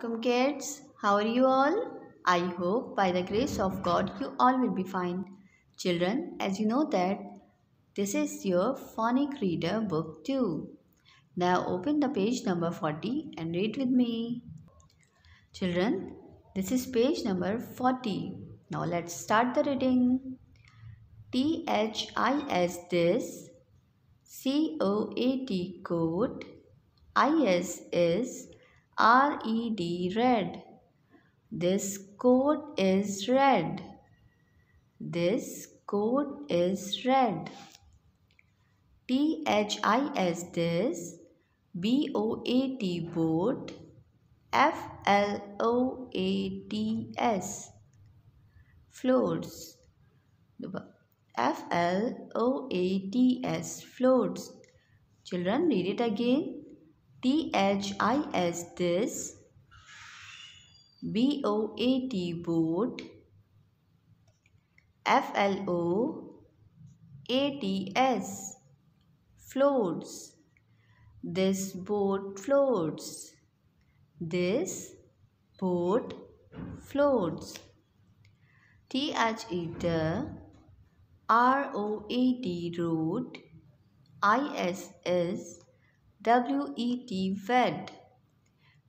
Welcome, kids. How are you all? I hope by the grace of God you all will be fine. Children, as you know that this is your phonic reader book 2. Now open the page number 40 and read with me. Children, this is page number 40. Now let's start the reading. THIS this, COAT coat, IS is RED red. This coat is red. This coat is red. THIS this, BOAT boat, FLOATS floats. FLOATS floats. Children, read it again. THIS this, BOAT boat, FLOATS floats. This boat floats. This boat floats. THE ROAD road, ISS WET wet.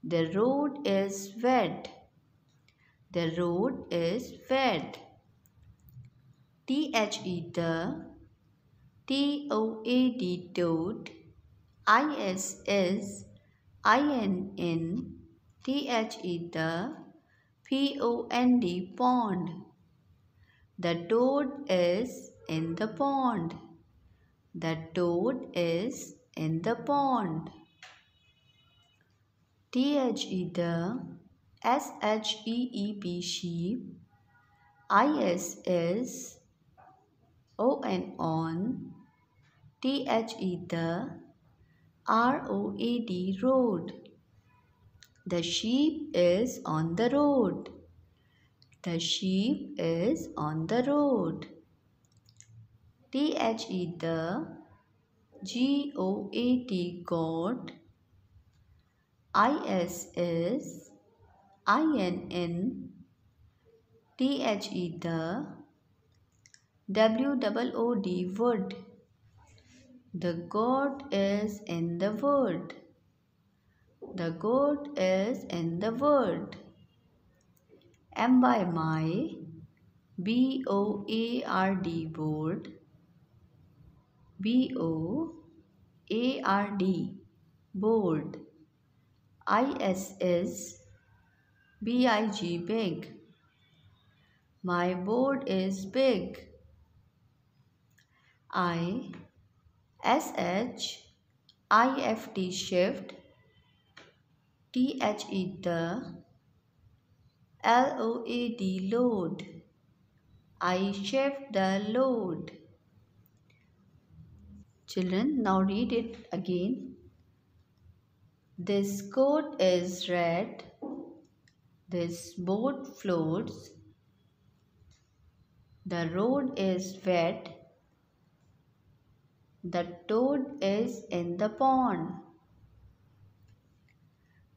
The road is wet. The road is wet. THE TOAD toad, ISS INN THE POND pond. The toad is in the pond. The toad is in the pond. THE SHEEP sheep, ISS ON THE ROAD road. The sheep is on the road. The sheep is on the road. THE GOAT goat, ISS INN THE WOOD wood. The goat is in the wood. The goat is in the wood. M by my, BOARD board, BOARD board, ISS BIG big. My board is big. ISHIFT shift, THE LOAD load. I shift the load. Children, now read it again. This coat is red. This boat floats. The road is wet. The toad is in the pond.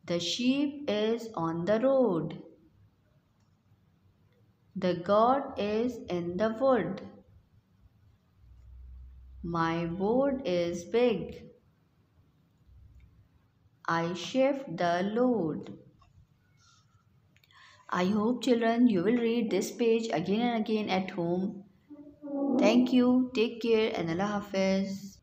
The sheep is on the road. The goat is in the wood. My board is big. I shift the load. I hope, children, you will read this page again and again at home. Thank you. Take care and Allah Hafiz.